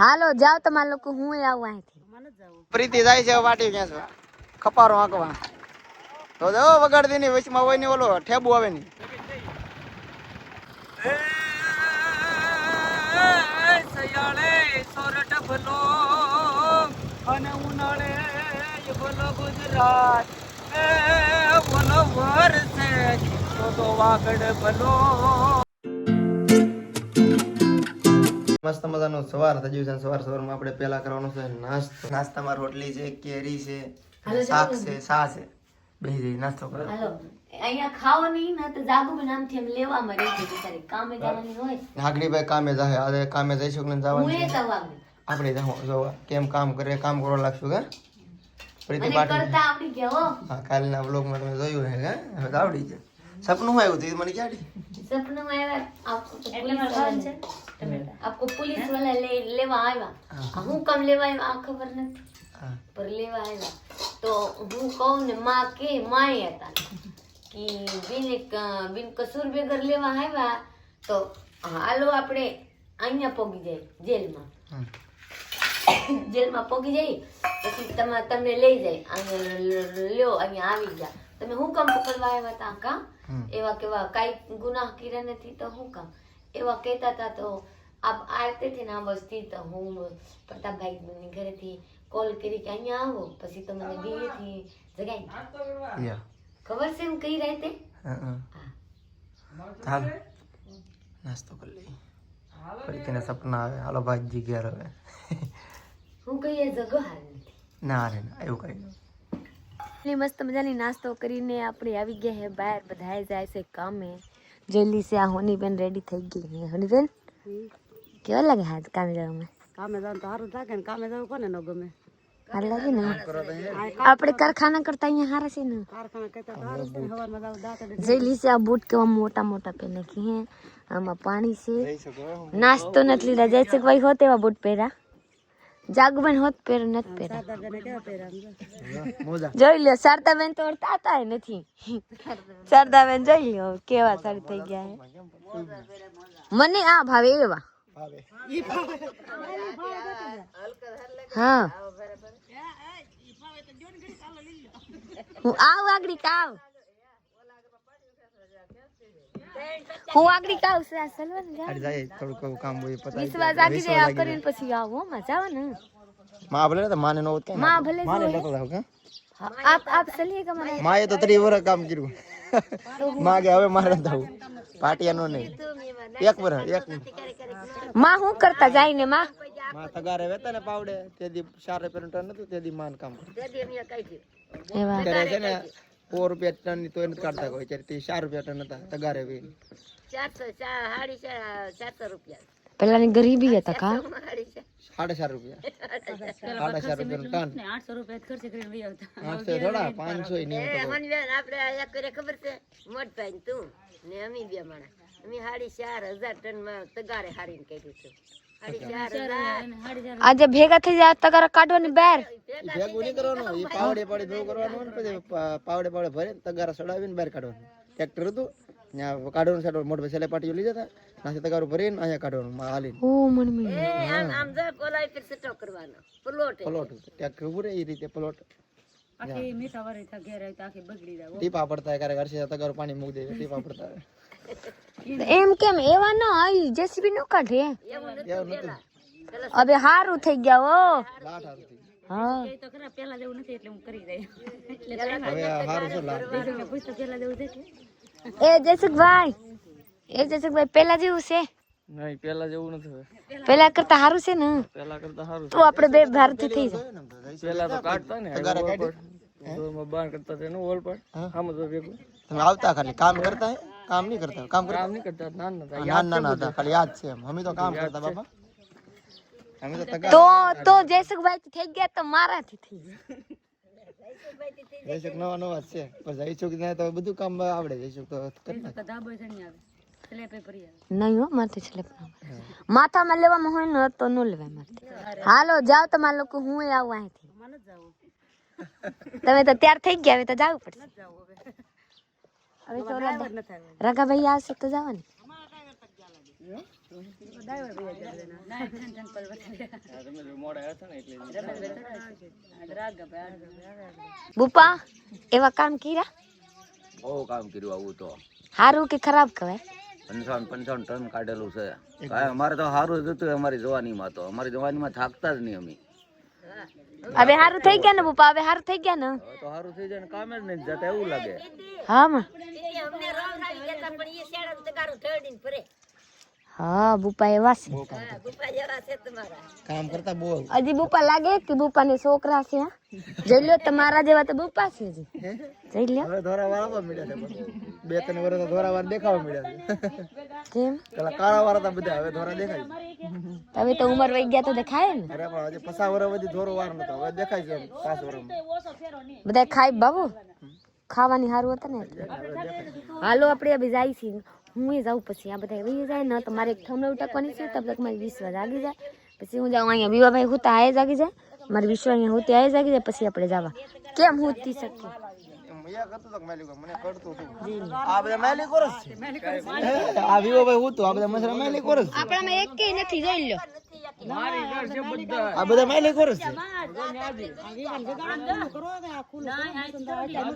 હાલો જાવ તમારા લોકો, હું આવું અહીંથી. પ્રીતિ જાય છે વાટી ક્યાં ખપારો આંકવા તો જો વગાડતી ની વચમાં હોય ને ઓલો ઠેબુ આવે ની. સયાળે સોરઠ ભલો અને ઉનાળે ભલો ગુજરાત બોલો વરસે તો વાગડ ભલો. મસ્ત મજાનો સવાર થઈ ગયું છે. સવારમાં આપણે પેલા કરવાનું છે નાસ્તો. નાસ્તામાં રોટલી છે, કેરી છે, શાક છે, સા છે. બેહી નાસ્તો કરો. હાલો અહીંયા ખાઓ નહીં ને તો જાગુ બી નામથી એમ લેવામાં રહી ગઈ બિચારી. કામે જવાની હોય. નાગડીભાઈ કામે જાય. આજે કામે જઈશું કે જવાનું હું છે? એ જવાનું. આપણે જાવ જોવા કેમ કામ કરે, કામ કરવા લાગશું કે પ્રીતિ મને પાટી કરતા આવડી ગયા હો. હા, કાલના વ્લોગમાં તમે જોયું હે કે હવે તો આવડી જાય. સપનું આવ્યું હતું મને ક્યાં सपनों में आया आपको तो पुलिस वाला है आपको पुलिस वाला लेवा आया हूँ कम लेवा आया आ खबर नहीं पर लेवा आया तो हूँ कहूँ ने माँ के माए था कि बिन कसूर बेगर लेवा आया तो हालो आपणे અહીંયા પોગી જાય જેલમાં પોગી જાય પછી તમને લઈ જાય અહીંયા લ્યો અહીંયા આવી ગયા તમે હું કામ પકડવા આવ્યા હતા કા એવા કેવા કઈ ગુનાહ કર્યા નથી તો હું કામ એવા કહેતા હતા તો આપ આવતે થી ના બસતી તો હું પ્રતાપભાઈ ઘરેથી કોલ કરી કે અહીંયા આવો પછી તો મને દિલ્હીથી જગાઈ ખબર છે એમ કઈ રાતે ચાલ નાસ્તો કરી લઈ ફરી તેને સપના આવે હાલો ભાજી ઘેર હવે હું કહીએ જગો હાલ નથી ના રે ના એવું કઈ નહીં. મસ્ત મજાની નાસ્તો કરીને આપણે આવી ગયા હે બહાર. બધાએ જાય છે કામે. જલ્દી से આ હોનીબેન રેડી થઈ ગઈ હે. હોનીબેન કેવા લાગે હાથ કામે જવામાં? કામે જવાનું તો સારું લાગે ને. કામે જવું કોને ન ગમે? હાર લાગે ને. આપણે કારખાના કરતા અહીંયા હારા છે ને. કારખાના કરતા તો સારું છે. હવારમાં જાવ દાંત જલ્દી से આ બૂટ કેવા મોટા મોટા પહેને કે હે. આમાં પાણી છે. નાસ્તો નથી લીધા. જય ભાઈ હોત એવા બૂટ પહેર્યા. જાગુબેન હોત પહેર નથી પહેર્યા. જોઈ લ્યો શારદાબેન તો ઓળખાતા નથી. શારદાબેન જોઈ લ્યો કેવા સારી થઈ ગયા હે. મને આ ભાવે એવા. હા હું આવ આગળ કાવ હું આગળ કાવ છે આ સલવન અરે જાય થોડું કામ હોય પતા વિશ્વાસ આગી જાય આ કરીને પછી આવો મજા આવે ને. માં ભલે તો માને નો કે માં ભલે માને લેતો જાવ કે आप चलिएगा મને માએ તો 3 વર્ષ કામ કર્યું. માં કે હવે મારે જાવ પાટિયાનો નહીં એક વર્ષ એક માં હું કરતા જાય ને માં તગારે વેતા ને પાવડે તેદી 4 રૂપિયા ટન નતું તેદી માન કામ એવા કરે છે ને 4 રૂપિયા ટન ની તો નથી કાઢતા કોઈ ત્યારે 4 રૂપિયા ટન હતા તગારે વે 400 રૂપિયા પેલાની ગરીબી હતા કા 4.5 રૂપિયા 4.5 રૂપિયા ટન 800 રૂપિયા ખર્ચ કરીને લઈ આવતા. 800 થોડા 500 નહીં આપણે આયા કરે ખબર છે મોટ ભાઈ તું ને અમી બે માણા અમે 4,500 ટન માં તગારે હારીને કાઢ્યું છે. આજે ભેગા થઈ જાય તગારા કાઢવાની બહાર ભેગું નહીં કરવાનું એ પાવડે પાવડે ભેગું કરવાનું ને પછી પાવડે પાવડે ભરે તગારા સડાવીને બહાર કાઢવાનું. ટ્રેક્ટર હતું ત્યાં કાઢવાનું છે મોટો છેલ્લે પાટીઓ લઈ જતા નાથી તગારું ભરીને અહીંયા કાઢવાનું હાલીને. ઓ મનમી આમ જો પોલાઈ પર સેટો કરવાનો પ્લોટ ટ્રેક્ટર ઉપર એ રીતે પ્લોટ આખી મીઠા વાળી થા ઘેર આવી તો આખી બગડી જાય. ટીપા પડતા ક્યારેક હર્ષે તગારું પાણી મૂકી દે ટીપા પડતા એમ કેમ એવા ન આઈ જેસીબી નો કાઢે એવું નતું હવે હારું થઈ ગયા ઓ લાઠ હારું થઈ હા એ તો ખરા પેલા જેવું નથી એટલે હું કરી દઈ. હવે હારું છે લાઠ એટલે પૂછતો પેલા જેવું છે એટલે એ જયસુખભાઈ પેલા જેવું છે નહીં પેલા જેવું નથી પેલા કરતા હારું છે ને પેલા કરતા હારું તો આપણે બે ભારતી થઈ જાય પેલા તો કાઢતા ને તગારા કાઢી તો બાર કરતા તેનો ઓલ પર આમ તો ભેગું તમે આવતા ખાલી કામ કરતા હે કામ નહીં કરતા કામ નહીં કરતા નાના હતા ખાલી યાદ છે અમે તો કામ કરતા બાપા અમે તો તગારા તો જયસુખભાઈ થઈ ગયા તો મારાથી થઈ જયસુખ નવા છે પણ જયસુખ ને તો બધું કામ આવડે જયસુખ તો કરી નાખે ધાબો ચડી આવે સ્લેપે પરી આવે. નહીં હો માથે સ્લેપ માથામાં લેવામાં હોય ને તો ન લેવાય માથે. હાલો જાવ તમારા લોકો હું આવું અહીંથી મને જ જાવું તમે તો તૈયાર થઈ ગયા હવે તો જવું પડશે જાવું હવે તો રગાભાઈ આવશે તો જવાનું ડ્રાઈવર ભાઈ જતા ના ઠન પર વચ્ચે તમે મોડા હતા ને એટલે રાગ ભાઈ બુપા એવા કામ કર્યા બહુ કામ કર્યું આવું તો સારું કે ખરાબ કહેવાય 55 ટન કાઢેલું છે કાંઈ અમારે તો સારું જ હતું અમારી જવાનીમાં થાકતા જ નહીં અમે હવે સારું થઈ ગયા ને બુપા હવે સારું થઈ ગયા ને હવે તો સારું થઈ જાય ને કામે જ નહીં જતા એવું લાગે હા માં હા બુપા એવા છે કામ કરતા બહુ હજી બુપા લાગે કે બુપા ને છોકરા છે હા? જોઈ લો તમારા જેવા તો બુપા છે હજી જોઈ લો હવે ધોરા વાળા મળ્યા છે 2-3 વર્ષ ધોરા વાર દેખાવા મળ્યા છે કેમ પેલા કાળા વાળા હતા બધા હવે ધોરા દેખાય હવે તો ઉંમર વહી ગયા તો દેખાય ને અરે પણ હજી 50 વર્ષ સુધી ધોરો વાર નતો હવે દેખાય છે 5 વર્ષમાં બધા ખાય બાબુ ખાવાની સારું હતા ને હાલો આપણે હવે જાય છે હું જાઉં પછી આ બધા વહી જાય ને તો મારે એક થમણે ઉટકવાની છે તબ તક મારી 20 જાગી જાય પછી હું જાઉં અહીંયા બીવાભાઈ હુતા આયે જાગી જાય મારી વિશ્વ અહીંયા હુતી આયે જાગી જાય પછી આપણે જવા કેમ હુતી શકીએ મયા કરતો તો મેલી મને કરતો હતું આ બધા મેલી કોરસ છે આ વિવો ભાઈ હું તો આ બધા મસરા મેલી કોરસ છે આપણામાં એકેય નથી જોઈ લો મારી ઘર છે બધા આ બધા મેલી કોરસ છે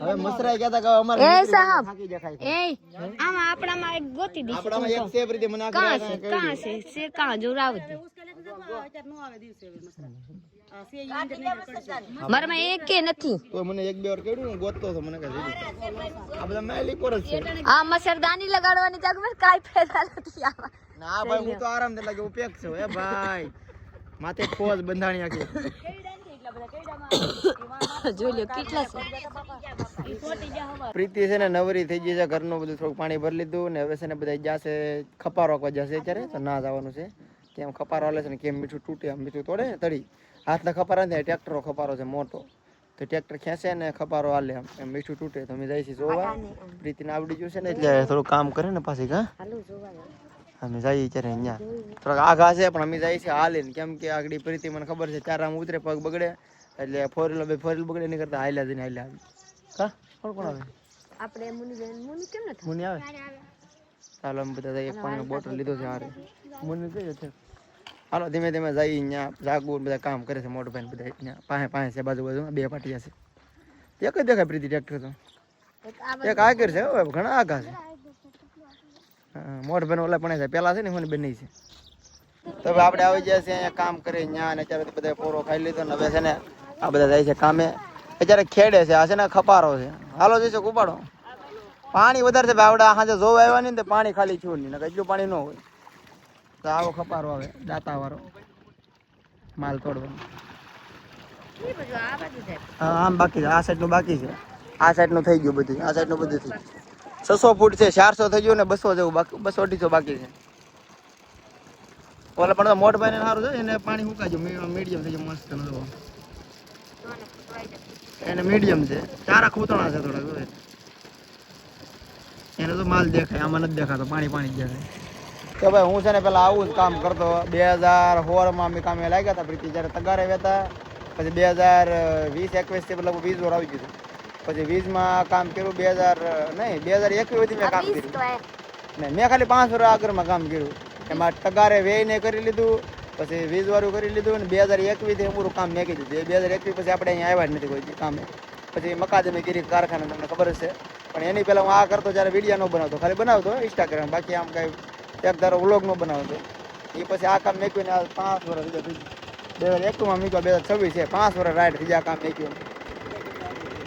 હવે મસરા કહેતા કે અમારે એ સાહેબ થાકી જાય એ આમાં આપણામાં એક ગોતી દીધી આપણામાં એક સેપ રીતે મને કાં છે કાં જોરાવ દે મારામાં એકે નથી તો મને 1-2 વાર કેડ્યું ને ગોતતો તો મને કહે આ બધા મેલી કોરસ છે આ મસરદાની લગાડવાની જાગમાં કાઈ ફાયદા નથી આવા ના ભાઈ હું તો આરામ થી લાગે ઉપેક છે એ ભાઈ માથે ફોજ બંધાણી આખી જોઈ લો કેટલા છે પ્રીતિ છે ને નવરી થઈ ગઈ છે ઘરનું બધું થોડું પાણી ભરી લીધું ને હવે છે ને બધા જશે ખપારો આપવા જશે અત્યારે તો ના જવાનું છે કેમ ખપારો હાલે છે ને કેમ મીઠું તૂટે આમ મીઠું તોડે ને તળી હાથના ખપારા નથી ટ્રેક્ટરનો ખપારો છે મોટો તો ટ્રેક્ટર ખેંચે ને ખપારો હાલે આમ એમ મીઠું તૂટે તો અમે જઈશું જોવા પ્રીતિને આવડી ગયું છે ને એટલે થોડું કામ કરે ને પાછી કા અમે જઈએ ત્યારે અહીંયા થોડાક આઘા છે પણ અમે જઈએ છીએ હાલીને કેમ કે આગળ પ્રીતિ મને ખબર છે ચાર આમ ઉતરે પગ બગડે એટલે ફોર વ્હીલ બગડે નહીં કરતા હાલ્યા જઈને હાલ્યા આવી કા કોણ આવે આપણે મુની કેમ નથી મુની આવે ચાલો અમે બધા એક પાણીનો બોટલ લીધો છે હારે મુની કઈ છે હાલો ધીમે ધીમે જઈ અહીંયા જાગવું બધા કામ કરે છે મોટો ભાઈ બધા અહીંયા પાસે છે બાજુ બે પાટિયા છે એક જ દેખાય પ્રીતિ ટ્રેક્ટર તો એક આગળ છે હવે ઘણા આગા છે મોટ ભાઈ ઓલા પણ છે પેલા છે ને હું બની છે તો હવે આપણે આવી જાય છે અહીંયા કામ કરે અહીંયા અને અત્યારે બધા પોરો ખાઈ લીધો ને હવે છે ને આ બધા જાય છે કામે અત્યારે ખેડે છે આ છે ને ખપારો છે હાલો જઈશું ઉપાડો પાણી વધારે છે આવડા સાંજે જોવા આવ્યા નહીં તો પાણી ખાલી છું નહીં એટલું પાણી ન હોય તો આવો ખપારો આવે દાતા વાળો માલ તોડવાનો હા આમ બાકી છે આ સાઈડનું બાકી છે આ સાઈડનું થઈ ગયું બધું આ સાઈડનું બધું થઈ ગયું 600 ફૂટ છે 400 થઈ ગયું ને 200 જેવું બાકી 200-250 બાકી છે ઓલા પણ મોટ ભાઈ ને સારું છે એને પાણી સુકાઈ ગયું મીડિયમ થઈ ગયું મસ્ત નવો એને મીડિયમ છે ચારા ખૂતણા છે થોડા એને તો માલ દેખાય આમાં નથી દેખાતો પાણી પાણી જ દેખાય તો ભાઈ હું છે ને પેલા આવું જ કામ કરતો 2016 અમે કામે લાગ્યા હતા પ્રીતિ જ્યારે તગારે વેતા પછી 2020-21 થી મતલબ 20 વાર આવી ગયું પછી 20 કામ કર્યું 2021 મેં કામ કર્યું નહીં મેં ખાલી 5 વર્ષ આગળમાં કામ કર્યું એમાં તગારે વેઈને કરી લીધું પછી 20 વાળું કરી લીધું અને 2021 થી અમારું કામ મેં કીધું 2021 પછી આપણે અહીંયા આવ્યા જ નથી કોઈ કામે પછી મકાદમે ગીરી કારખાને તમને ખબર છે પણ એની પહેલાં હું આ કરતો જ્યારે વિડીયો ન બનાવતો ખાલી બનાવતો ઇન્સ્ટાગ્રામ બાકી આમ કાંઈ એક ધારો વ્લોગ ન બનાવતો એ પછી આ કામ મેક્યું ને 5 વર્ષ 2001 મૂક્યો 2026 છે 5 વર્ષ રાઈડ બીજા કામ મેક્યું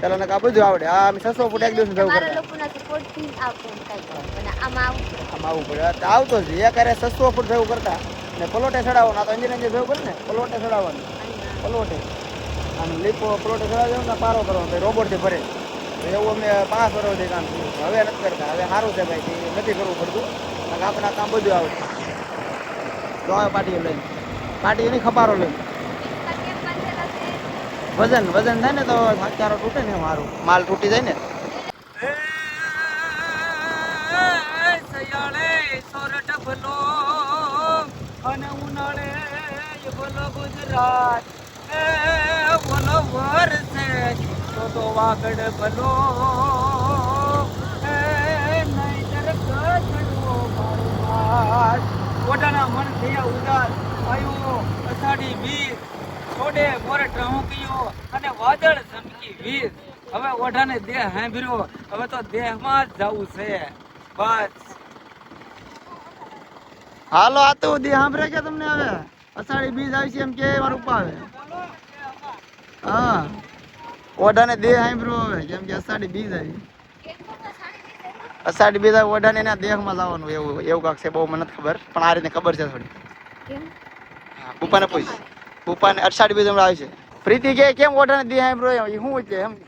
પેલા ને આ બધું આવડે આ અમે 600 ફૂટ એક દિવસ જવું આવવું પડે આવતો જ એક અરે 600 ફૂટ જવું કરતા ને પલોટે ચડાવવાનું આ તો અંજર જવું પડે ને પલોટે ચડાવવાનું પલોટે આમ લીપો પલોટે ચડાવી દેવાનું ને પારો કરવાનો રોબોટથી ભરે એવું અમે 5 વર્ષથી કામ કર્યું હવે નથી કરતા હવે સારું છે ભાઈ નથી કરવું પડતું આપણા કામ બધું આવડે તો આવે પાટીઓ લઈને પાટી એની ખપારો લઈને વજન થાય ને તો હથિયારો તૂટે ને મારું માલ તૂટી જાય ને સયાળે સોરઠ ભલો અને ઉનાળે ભલો ગુજરાત ભલો વરસે તો વાગડ ભલો નહીતર કચડવો મારો ઓઢાના મન થયા ઉદાસ આવ્યો અષાઢી બીજ છોડે મોરે ટ્રહુકીયો અને વાદળ ચમકી વીજ હવે ઓઢાને દેહ સાંભળ્યો હવે તો દેહમાં જ જવું છે બસ હાલો આ તો દી સાંભળે કે તમને હવે અષાઢી બીજ આવી છે એમ કે મારું ઉપા આવે હા ઓઢાને દેહ સાંભળ્યો હવે કેમ કે અષાઢી બીજ આવી અષાઢી બીજ આવી ઓઢાને એના દેહમાં લાવવાનું એવું કાંક છે બહુ મને નથી ખબર પણ આ રીતે ખબર છે થોડી પપ્પાને પૂછ પપ્પાને અષાઢી બીજ હમણાં આવી છે પ્રીતિ કે કેમ ઓઢાને દેહ સાંભળ્યો એ શું છે એમ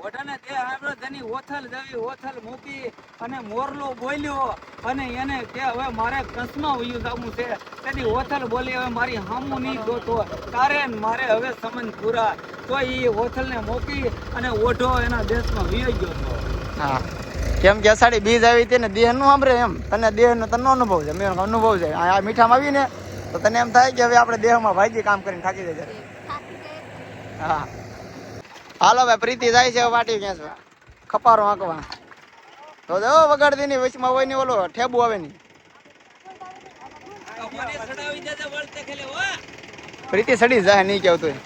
ઓઢાને દેહ સાંભળ્યો તેની ઓથલ જવી ઓથલ મૂકી અને મોરલો બોલ્યો અને એને કે હવે મારે કસમાં વયું જવું છે તેની ઓથલ બોલી હવે મારી હામું નહીં જોતો તારે ને મારે હવે સંબંધ પૂરા તો એ ઓથલને મૂકી અને ઓઢો એના દેશમાં વયો ગયો હતો હા કેમ કે અષાઢી બીજ આવી હતી ને દેહ નું સાંભળે એમ તને દેહ નો તને અનુભવ છે મેં અનુભવ છે આ મીઠામાં આવીને તો તને એમ થાય કે હવે આપણે દેહમાં ભાઈજી કામ કરીને થાકી જાય હા હાલો ભાઈ પ્રીતિ જાય છે વાટી ક્યાં ખપારો આંકવા તો જો વગાડતી ની વચમાં હોય ને ઓલો ઠેબુ આવે ની પ્રીતિ સડી જાય નહીં કેવતું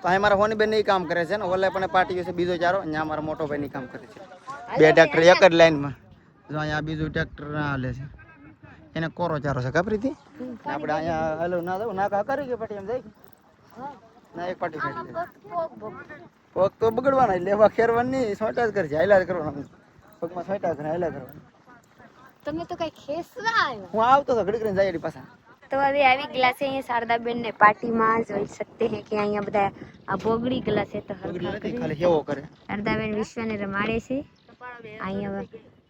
તો અહીં મારા હોની બેન કામ કરે છે ને ઓલે પણ પાર્ટી છે બીજો ચારો અહીંયા મારા મોટો ભાઈ કામ કરે છે બે ટ્રેક્ટર એક જ લાઈનમાં જો અહીંયા બીજું ટ્રેક્ટર હાલે છે એને કોરો ચારો છે ખબર હતી આપણે અહીંયા હાલો ના જાવ ના કરી કે પાટી એમ જાય ના એક પાટી ખાઈ પગ તો બગડવાના લેવા ખેરવાની સોટા જ કરશે હાઈલા જ કરવાના પગમાં સોટા કરે હાઈલા કરવાના તમે તો કઈ ખેસવા આવ્યો હું આવતો તો ઘડી કરીને જાય પાછા તો હવે આવી ગયા છે અહીંયા શારદાબેન ને પાર્ટીમાં જોઈ શકતે હે કે અહીંયા બધા આ ભોગડી ગયા છે તો ખાલી હેવો કરે શારદાબેન વિશ્વને રમાડે છે અહીંયા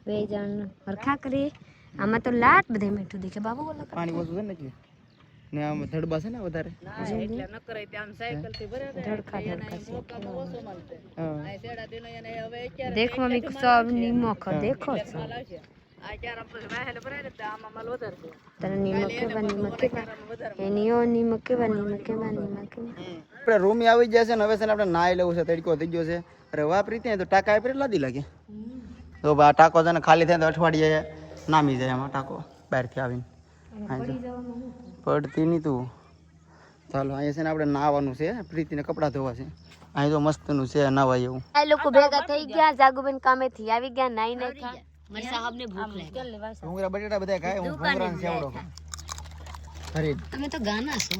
બે જણ હરખા કરે આમાં તો લાટ બધે મીઠું દેખે બાબુ બોલો પાણી ઓછું છે ને એટલે ને આમ ધડબા છે ને વધારે દેખ મમ્મી सब नीमक देखो તને નીમક કેવા એનીઓ નીમક કેવા આપણે રૂમ આવી જાય છે ને હવે છે ને આપણે નાઈ લેવું છે તડકો થઈ ગયો છે અરે વાહ પ્રીતિ તો ટાંકા આપી લાદી લાગે તો આ ટાંકો છે ને ખાલી થાય તો અઠવાડિયે નામી જાય એમાં ટાંકો બહારથી આવીને પડતી નહીં તું ચાલો અહીંયા છે ને આપણે નાવાનું છે પ્રીતિને કપડાં ધોવા છે અહીં તો મસ્તનું છે નાવાય એવું આ લોકો ભેગા થઈ ગયા જાગુબેન કામેથી આવી ગયા નાઈ નાખા મારી સાહેબને ભૂખ લાગી ભૂંગરા બટેટા બધા ખાય હું ભૂંગરા ને સેવડો ખાઉં ખરીદ તમે તો ગાના છો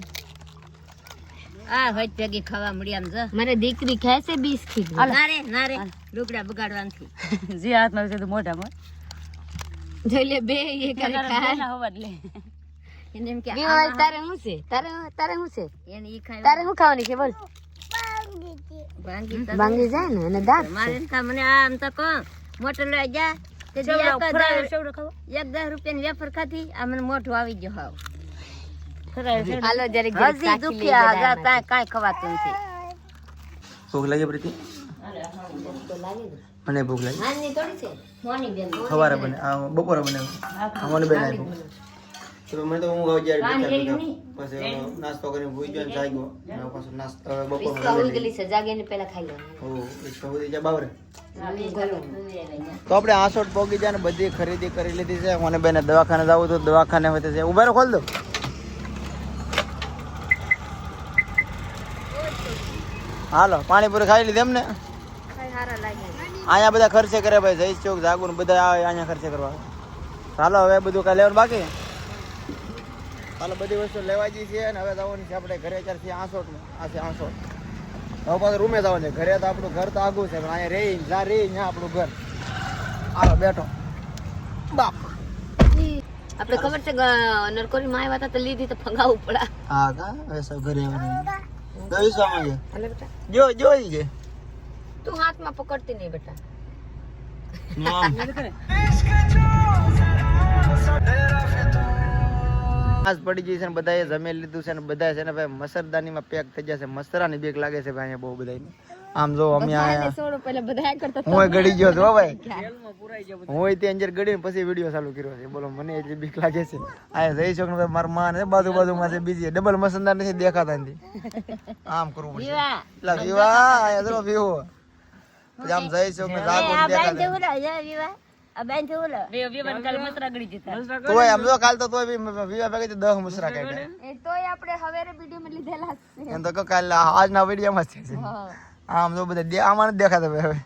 આ હોય ભેગી ખાવા મળી આમ જો મારે દીકરી ખાય છે 20 ખીર ના રે લુગડા બગાડવાથી જે હાથમાં છે તો મોઢામાં જોઈ લે બે એ કરે ખાય ના હોવા એટલે એને એમ કે તારે શું છે તારે શું છે એને ઈ ખાય તારે શું ખાવાની છે બોલ ભાંગી જાય ને અને દાંત મારે મને આમ તો કહો મોટો લઈ જા તે દિયા કા 10 રૂપિયાની વેફર ખાધી આ મને મોઢું આવી ગયો હાવ હાલો જરીક હજી દુખ્યા જાતા કાઈ ખવાતું નથી ભૂખ લાગી પ્રીતિ મને ભૂખ લાગી નાની થોડી છે મોની બેન સવારે બને આ બપોરે બને મોની બેન આવી તો મને તો હું જ્યારે પછી નાસ્તો કરીને ભૂઈ ગયો જાગ્યો અને પાછો નાસ્તો બપોર સ્કૂલ ગલી છે જાગે ને પહેલા ખાઈ લો ઓ ઇસકો બધી જા બાવરે તો આપણે આસોટ પોગી જાય ને બધી ખરીદી કરી લીધી છે મને બેને દવાખાને જવું તો દવાખાને હોય છે ઉભારો ખોલ દો હાલો પાણીપુરી ખાઈ લીધી એમને અહીંયા બધા ખર્ચે કરે ભાઈ જઈશ ચોક જાગુર બધા આવે અહીંયા ખર્ચે કરવા ચાલો હવે બધું કાંઈ લેવાનું બાકી હાલો બધી વસ્તુ લેવા જઈ છે અને હવે જવાની છે આપણે ઘરે અત્યારથી આસોટમાં આ છે આસોટ હવે પાછું રૂમે જવાનું છે. ઘરે તો આપણું ઘર તો આગું છે પણ અહીંયા રહી જા રહી ત્યાં આપણું ઘર. હાલો બેઠો બાપ. આપણે ખબર છે નરકોરી માં આવ્યા હતા તો લીધી તો ફગાવું પડે. હા કા હવે સૌ ઘરે આવવાનું. દઈ સામે ગયા. હાલે બેટા જોઈ છે. તું હાથમાં પકડતી નહીં બેટા. આજ પડી ગઈ છે ને બધાએ જમી લીધું છે ને બધા છે ને ભાઈ મસરદાનીમાં પેક થઈ જશે. મસરાની બીક લાગે છે ભાઈ અહીંયા બહુ બધાને. આમ જો અમે આયા છોડો પહેલા બધા કરતા હું ગડી ગયો છો ભાઈ. હું ત્યાં અંદર ગડીને પછી વિડીયો ચાલુ કર્યો છે. બોલો મને એટલી બીક લાગે છે. આ જઈ શકો ને મારા માં ને બાજુમાં છે બીજી ડબલ મસંદાર નથી દેખાતા નથી. આમ કરવું પડશે. લા વિવા આયા જો વિવો. પછી આમ જઈ શકો ને જાગો દેખાતા. તોય આમ જો કાલ તો તોય વિવા ભેગી 10 મસરા કાઢ્યા. તોય આપણે હવેરે વિડીયો માં લીધેલા છે. એમ તો કાલ આજના વિડીયોમાં જ છે. આમ જો બધા આમાં નથી દેખાતા હવે.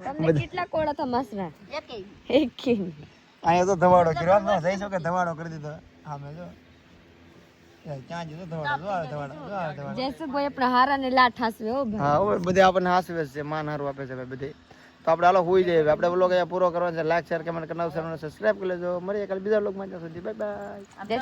તમને કેટલા કોળા હતા મસરા? એક અહીંયા તો ધવાડો કર્યો આમ જઈ શકો ધવાડો કરી દીધો. આમે જો ક્યાં જતો ધવાડો જો ધવાડો જયસુભાઈ આપણા હારા ને લાઠ હાસવે હો ભાઈ. હા હવે બધે આપણને હાસવે છે માન હારું આપે છે ભાઈ બધે. તો આપણે હાલો હોઈ જઈએ. આપણે બ્લોગ અહીંયા પૂરો કરવાનો છે. લાઈક શેર કમેન્ટ કરવાનું સબસ્ક્રાઇબ કરી લેજો. મળીએ કાલે બીજા બ્લોગમાં. ત્યાં સુધી બાય બાય.